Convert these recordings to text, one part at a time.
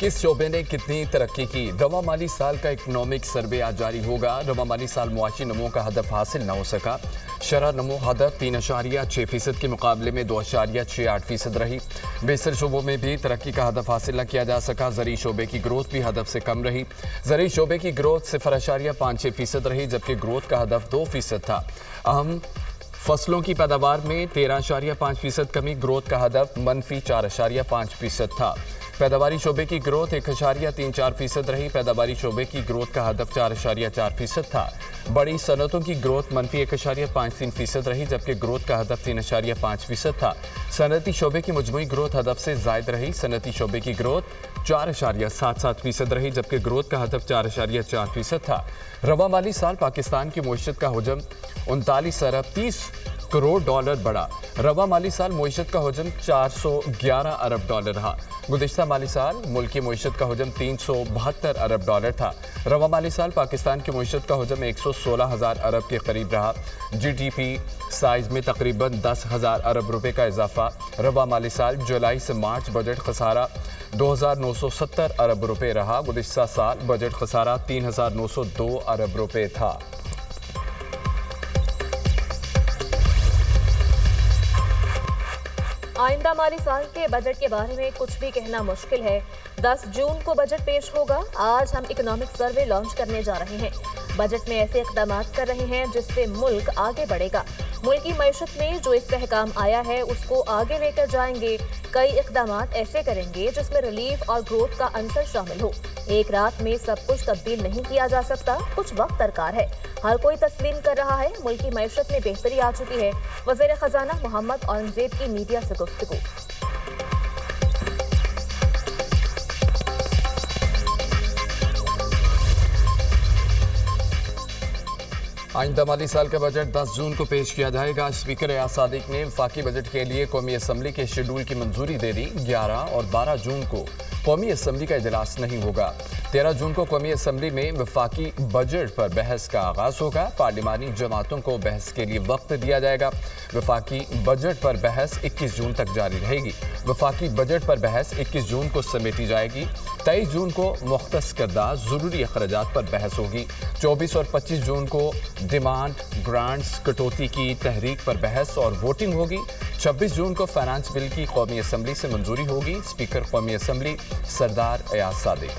किस शोबे ने कितनी तरक्की की? रवा माली साल का इकनॉमिक सर्वे आज जारी होगा। रवा माली साल मुआशी नमो का हदफ हासिल न हो सका। शरह नमो हदफ 3.6% के मुकाबले में 2.68% रही। बेसर शोबों में भी तरक्की का हदफ हासिल न किया जा सका। ज़री शोबे की ग्रोथ भी हदफ से कम रही। ज़री शोबे की ग्रोथ 0.56% रही, जबकि ग्रोथ का हदफ 2% था। अहम फसलों की पैदावार में 13.5% कमी, ग्रोथ का हदफ मनफी 4.5% था। पैदावारी शोबे की ग्रोथ 1.34% रही। पैदावारी शोबे की ग्रोथ का हदफ 4.4% था। बड़ी सनतों की ग्रोथ मनफी 1.53% रही, जबकि ग्रोथ का हदफ 3.5% था। सनती शोबे की मजमूई ग्रोथ हदफ से जायद रही। सनती शोबे की ग्रोथ 4.77% रही, जबकि ग्रोथ का हदफ 4.4% था। रवा माली साल पाकिस्तान की मईशत का हजम 39 अरब 30 करोड़ डॉलर बढ़ा। रवा माली साल मईशत का हजम 411 अरब डॉलर रहा। गुज़िश्ता माली साल मुल्क की मईशत का हजम 372 अरब डॉलर था। रवा माली साल पाकिस्तान की मईशत का हजम 116,000 अरब के करीब रहा। GDP साइज में तकरीबन 10,000 अरब रुपए का इजाफा। रवा माली साल जुलाई से मार्च बजट खसारा 2,970 अरब रुपए रहा। गुज़िश्ता साल बजट खसारा 3,902 अरब रुपए था। आइंदा माली साल के बजट के बारे में कुछ भी कहना मुश्किल है। 10 जून को बजट पेश होगा। आज हम इकोनॉमिक सर्वे लॉन्च करने जा रहे हैं। बजट में ऐसे इक़दाम कर रहे हैं जिससे मुल्क आगे बढ़ेगा। मुल्क की मईशत में जो इस्तेहकाम आया है उसको आगे लेकर जाएंगे। कई इक़दाम ऐसे करेंगे जिसमें रिलीफ और ग्रोथ का अंसर शामिल हो। एक रात में सब कुछ तब्दील नहीं किया जा सकता, कुछ वक्त दरकार है। हर कोई तस्लीम कर रहा है मुल्क की मईशत में बेहतरी आ चुकी है। वज़ीर ख़ज़ाना मोहम्मद औरंगज़ेब की मीडिया से गुफ्तगू। आइंदा माली साल का बजट 10 जून को पेश किया जाएगा। स्पीकर एयाज सादिक ने वफाकी बजट के लिए कौमी असम्बली के शेड्यूल की मंजूरी दे दी। 11 और 12 जून को कौमी असम्बली का इजलास नहीं होगा। 13 जून को कौमी असम्बली में वफाकी बजट पर बहस का आगाज होगा। पार्लिमानी जमातों को बहस के लिए वक्त दिया जाएगा। वफाकी बजट पर बहस 21 जून तक जारी रहेगी। वफाकी बजट पर बहस 21 जून को समेटी जाएगी। 23 जून को मुख्तस करदा ज़रूरी अखराजात पर बहस होगी। 24 और 25 जून को डिमांड ग्रांट्स कटौती की तहरीक पर बहस और वोटिंग होगी। 26 जून को फाइनेंस बिल की कौमी असम्बली से मंजूरी होगी। स्पीकर कौमी असम्बली सरदार एयाज सादिक।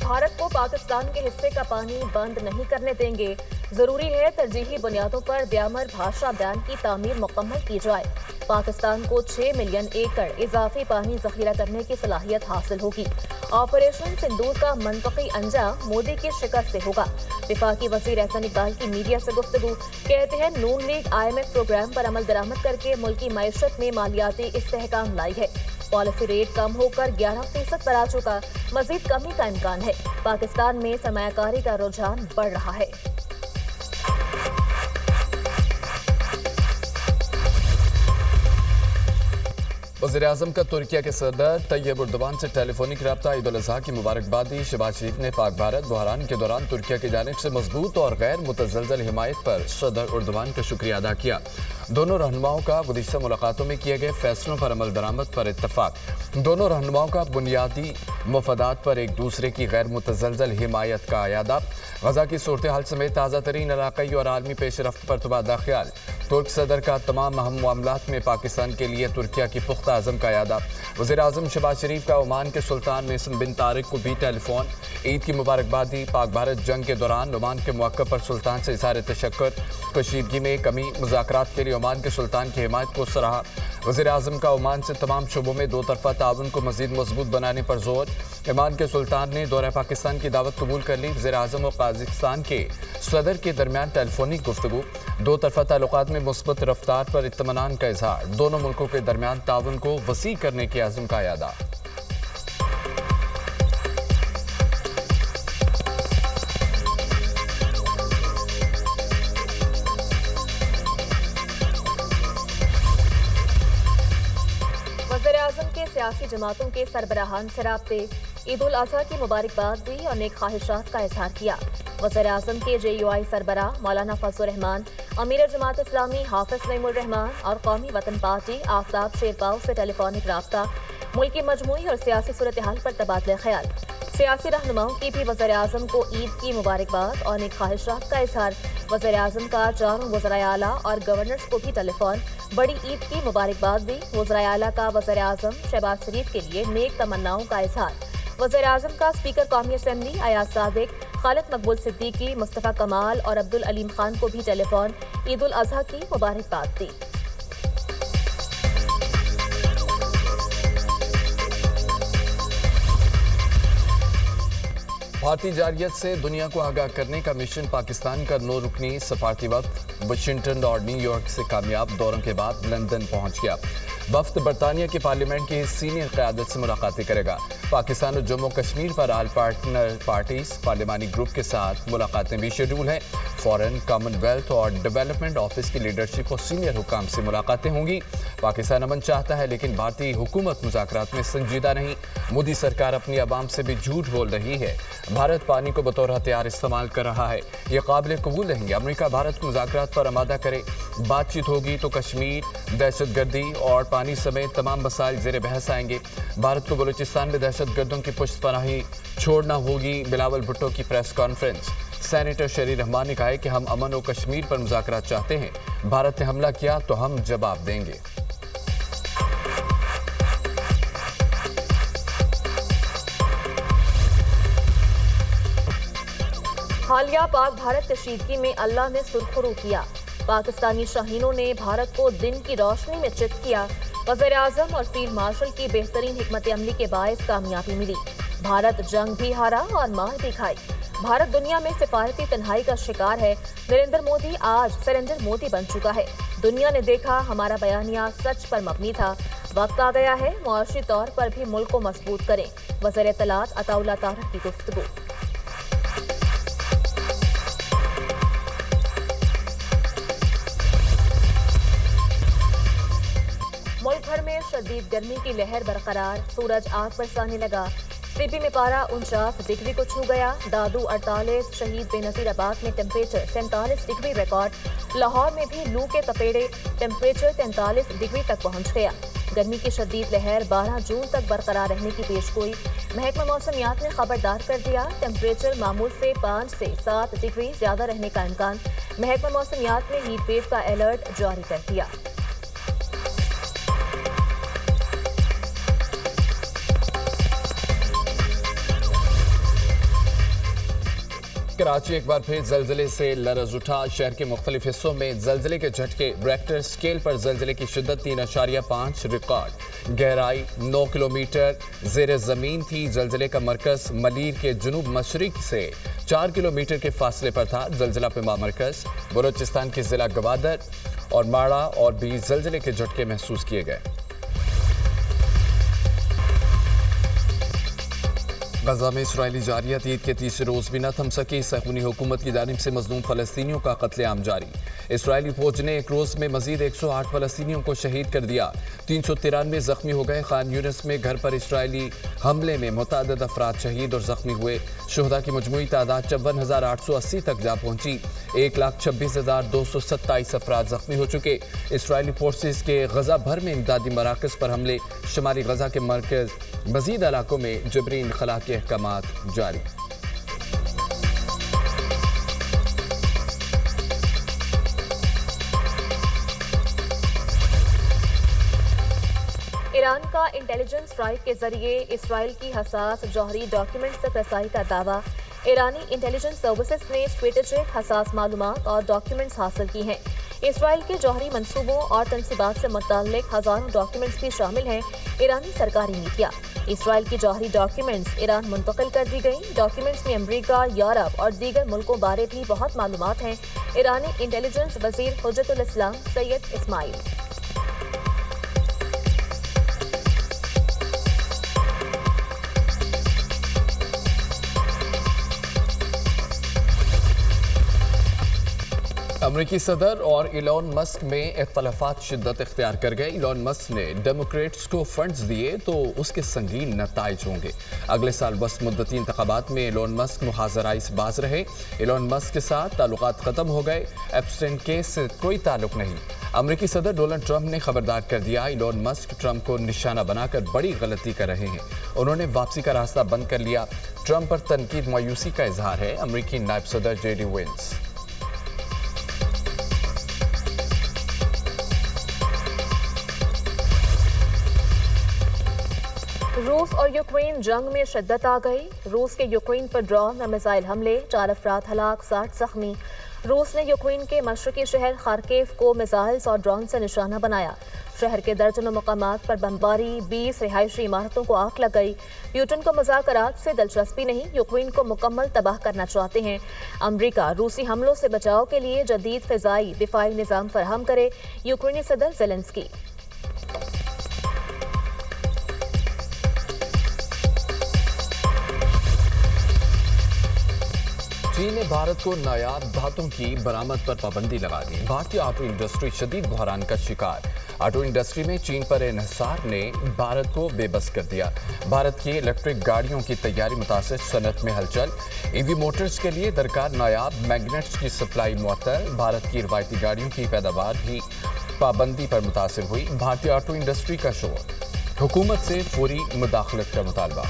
भारत को पाकिस्तान के हिस्से का पानी बंद नहीं करने देंगे। जरूरी है तरजीही बुनियादों पर ब्यामर भाषा बयान की तामीर मुकम्मल की जाए। पाकिस्तान को 6 मिलियन एकड़ इजाफी पानी जखीरा करने की सलाहियत हासिल होगी। ऑपरेशन सिंदूर का मनतकी अंजाम मोदी की शिकस्त से होगा। वफाकी वजीर एहसन इकबाल की मीडिया से गुफ्तगू। कहते हैं नून लीग IMF प्रोग्राम पर अमल दरामद करके मुल्क की मईशत में मालियाती इस्तेहकाम लाई है। पॉलिसी रेट कम होकर 11% पर आ चुका। मजीद कमी का इम्कान है। पाकिस्तान में सरमायाकारी का रुझान बढ़ रहा है। वज़ीर-ए-आज़म का तुर्किया के सदर तैयब एर्दोगान से टेलीफोनिक रब्ता। ईद उल अज़हा की मुबारकबाद दी। शहबाज शरीफ ने पाक भारत बहरान के दौरान तुर्किया की जानिब से मजबूत और गैर मुतज़लज़ल हिमायत पर सदर एर्दोगान का शुक्रिया अदा किया। दोनों रहनुमाओं का गुज़िश्ता मुलाकातों में किए गए फैसलों पर अमल दरामद पर इत्तफाक। दोनों रहनुमाओं का बुनियादी मफादात पर एक दूसरे की गैर मुतज़लज़ल हिमायत का अयादा। गजा की सूरत हाल समेत ताज़ा तरीन इलाक़ाई और आलमी पेश रफ्त पर तबादला ख्याल। तुर्क सदर का तमाम अहम मामलात में पाकिस्तान के लिए तुर्किया की पुख्ता आज़म का यादा। वज़ीर-ए-आज़म शहबाज शरीफ का ओमान के सुल्तान मैसम बिन तारिक को भी टेलीफोन। ईद की मुबारकबाद दी। पाक भारत जंग के दौरान ओमान के मौक़िफ़ पर सुल्तान से इज़हार तशक्कुर। कशीदगी में कमी, मुज़ाकरात के लिए ओमान के सुल्तान की हिमायत को सराहा। वज़ीर-ए-आज़म का ओमान से तमाम शोबों में दो तरफ़ा ताउन को मज़ीद मजबूत बनाने पर जोर। ओमान के सुल्तान ने दौरा पाकिस्तान की दावत कबूल कर ली। वज़ीर-ए-आज़म और कज़ाकिस्तान के सदर के दरमियान टेलीफोनिक गुफ्तगू। दो तरफ़ा ताल्लुकात में मुस्बत रफ्तार पर इत्मीनान का इजहार। दोनों मुल्कों के दरमियान ताउन को वसी करने के आज़म का यादा। वज़ीर-ए-आज़म के सियासी जमातों के सरबराहान से राब्ते। ईद उल अज़हा की मुबारकबाद दी और नेक ख्वाहिशात का इजहार किया। वज़ीर-ए-आज़म के JUI सरबरा मौलाना फजलुर रहमान, अमीर जमात इस्लामी हाफिज नईमुर रहमान और कौमी वतन पार्टी आफ्ताब शेरपाव से टेलीफोनिक राब्ता, मुल्क की मजमूई और सियासी सूरत हाल पर तबादला ख्याल। सियासी रहनुमाओं की भी वज़ीर-ए-आज़म को ईद की मुबारकबाद और नेक ख्वाहिशात का इजहार। वज़ीर-ए-आज़म का चारों वज़राए आला और गवर्नर्स को भी टेलीफोन बड़ी ईद की मुबारकबाद दी। वज़राए आला का वज़ीर-ए-आज़म शहबाज शरीफ के लिए नेक तमन्नाओं का इजहार। वज़ीर-ए-आज़म का स्पीकर कौमी असम्बली अयाज सादिक, खालिद मकबूल सिद्दीकी, मुस्तफ़ा कमाल और अब्दुल अलीम खान को भी टेलीफोन ईद उल अज़हा की मुबारकबाद दी। भारतीय जारियत से दुनिया को आगाह करने का मिशन पाकिस्तान का 9 रुकनी सफारती वक्त वाशिंगटन और न्यूयॉर्क से कामयाब दौरों के बाद लंदन पहुंच गया। वफ्द बरतानिया की पार्लियामेंट की सीनियर क़यादत से मुलाकातें करेगा। पाकिस्तान और जम्मू कश्मीर पर आल पार्टनर पार्टीज पार्लिमानी ग्रुप के साथ मुलाकातें भी शेड्यूल हैं। फॉरेन, कॉमनवेल्थ और डेवलपमेंट ऑफिस की लीडरशिप और सीनियर हुकाम से मुलाकातें होंगी। पाकिस्तान अमन चाहता है लेकिन भारतीय हुकूमत मुज़ाकरात में संजीदा नहीं। मोदी सरकार अपनी आवाम से भी झूठ बोल रही है। भारत पानी को बतौर हथियार इस्तेमाल कर रहा है, ये काबिल कबूल नहीं। अमेरिका भारत को मुज़ाकरात पर आमादा करे, बातचीत होगी तो कश्मीर, दहशतगर्दी और पानी समेत तमाम मसाइल ज़ेर बहस आएंगे। भारत को बलूचिस्तान में दहशतगर्दों की पुष्तपनाही छोड़ना होगी। बिलावल भुट्टो की प्रेस कॉन्फ्रेंस। सेनेटर शरीर रहमान ने कहा है कि हम अमन और कश्मीर पर मुज़ाकरात चाहते हैं। भारत ने हमला किया तो हम जवाब देंगे। हालिया पाक भारत कशीदगी में अल्लाह ने सुरखरू किया। पाकिस्तानी शाहीनों ने भारत को दिन की रोशनी में चित किया। वज़ीर-ए-आज़म और फील्ड मार्शल की बेहतरीन हिकमत अमली के बायस कामयाबी मिली। भारत जंग भी हारा और मार भी खाई। भारत दुनिया में सिफारती तन्हाई का शिकार है। नरेंद्र मोदी आज सरेंडर मोदी बन चुका है। दुनिया ने देखा हमारा बयानिया सच पर मबनी था। वक्त आ गया है मुआशी तौर पर भी मुल्क को मजबूत करें। वज़ीर इत्तलात अताउल्लाह तारक की गुफ्तगू। मुल्क भर में शदीद गर्मी की लहर बरकरार। सूरज आग बरसाने लगा। सीपी में पारा 49 डिग्री को छू गया। दादू 48, शहीद बेनज़ीर आबाद में टेम्परेचर 47 डिग्री रिकॉर्ड। लाहौर में भी लू के तपेड़े, टेम्परेचर 43 डिग्री तक पहुंच गया। गर्मी की शदीद लहर 12 जून तक बरकरार रहने की पेशगोई। महकमा मौसमियात ने खबरदार कर दिया, टेम्परेचर मामूल से 5 से 7 डिग्री ज्यादा रहने का इम्कान। महकमा मौसमियात ने हीट वेव का अलर्ट जारी कर दिया। कराची एक बार फिर जलजले से लरज उठा। शहर के मुख्तलिफ हिस्सों में जलजले के झटके। रेक्टर स्केल पर जलजले की शिद्दत 3.5 रिकॉर्ड। गहराई 9 किलोमीटर ज़ेर ज़मीन थी। जलजले का मरकज़ मलीर के जुनूब मशरिक से 4 किलोमीटर के फासले पर था। जलजला पे मरकज़ बलूचिस्तान के ज़िला गवादर और माड़ा और भी जलजले के झटके महसूस किए गए। गजा में इसराइली जारियत ईद के तीसरे रोज भी न थम सकी। सहूनी हुकूमत की जानिब से मजलूम फलस्तीनियों का कत्लेआम जारी। इसराइली फौज ने एक रोज में मजीद 108 फलस्तीनियों को शहीद कर दिया। 393 जख्मी हो गए। खान यूनिस में घर पर इसराइली हमले में मुतअद्दिद अफराद शहीद और जख्मी हुए। शुहदा की मजमूई तादाद 54,880 तक जा पहुंची। 1,26,227 अफराद जख्मी हो चुके। इसराइली फोर्सेस के गजा भर में इमदादी मराकज़ पर हमले। शुमाली गजा के मरकज़ मजीद इलाकों में जबरी इनखला के अहकामात जारी। ईरान का इंटेलिजेंस स्ट्राइक के जरिए इसराइल की हसास जौहरी डॉक्यूमेंट्स तक रसाई का दावा। ईरानी इंटेलिजेंस सर्विसेज ने स्ट्रेटेजिक हसास मालूमात और डॉक्यूमेंट्स हासिल की हैं। इसराइल के जौहरी मंसूबों और तनसीबात से मुताल्लिक हजारों डॉक्यूमेंट्स भी शामिल हैं। ईरानी सरकारी मीडिया इसराइल की जौहरी डॉक्यूमेंट्स ईरान मुंतकिल कर दी गई। डॉक्यूमेंट्स में अमरीका, यूरोप और दीगर मुल्कों बारे भी बहुत मालूमात हैं। ईरानी इंटेलिजेंस वजीर हुज्जतुल इस्लाम सैयद इस्माइल। अमरीकी सदर और इलॉन मस्क में इख्तलाफात शिद्दत इख्तियार कर गए। इलॉन मस्क ने डेमोक्रेट्स को फंड्स दिए तो उसके संगीन नताइज होंगे। अगले साल वस्त मुद्दती इंतखाबात में इलॉन मस्क मुहाजराई से बाज रहे। इलॉन मस्क के साथ ताल्लुकात ख़त्म हो गए। एप्स्टाइन केस से कोई ताल्लुक नहीं। अमरीकी सदर डोनाल्ड ट्रंप ने खबरदार कर दिया, इलॉन मस्क ट्रंप को निशाना बनाकर बड़ी गलती कर रहे हैं। उन्होंने वापसी का रास्ता बंद कर लिया। ट्रंप पर तनकीद मायूसी का इजहार है। अमरीकी नायब सदर जेडी वेंस। रूस और यूक्रेन जंग में शिद्दत आ गई। रूस के यूक्रेन पर ड्रोन और मिसाइल हमले, 4 अफराद हलाक, 60 जख्मी। रूस ने यूक्रेन के मशरकी शहर खार्किव को मिसाइल्स और ड्रोन से निशाना बनाया। शहर के दर्जनों मकामात पर बमबारी, 20 रिहायशी इमारतों को आग लग गई। प्यूटन को मुज़ाकरात से दिलचस्पी नहीं, यूक्रेन को मुकम्मल तबाह करना चाहते हैं। अमरीका रूसी हमलों से बचाव के लिए जदीद फ़िज़ाई दिफाई निज़ाम फराहम करे, यूक्रेनी सदर ज़ेलेंस्की। चीन ने भारत को नायाब धातुओं की बरामद पर पाबंदी लगा दी। भारतीय ऑटो इंडस्ट्री शदीद बहरान का शिकार। ऑटो इंडस्ट्री में चीन पर इन्हिसार ने भारत को बेबस कर दिया। भारत की इलेक्ट्रिक गाड़ियों की तैयारी मुतासिर सनत में हलचल। ईवी मोटर्स के लिए दरकार नायाब मैग्नेट्स की सप्लाई मुअत्तल। भारत की रवायती गाड़ियों की पैदावार भी पाबंदी पर मुतासिर हुई। भारतीय ऑटो इंडस्ट्री का शोर, हुकूमत से फौरी मुदाखलत का मुतालबा।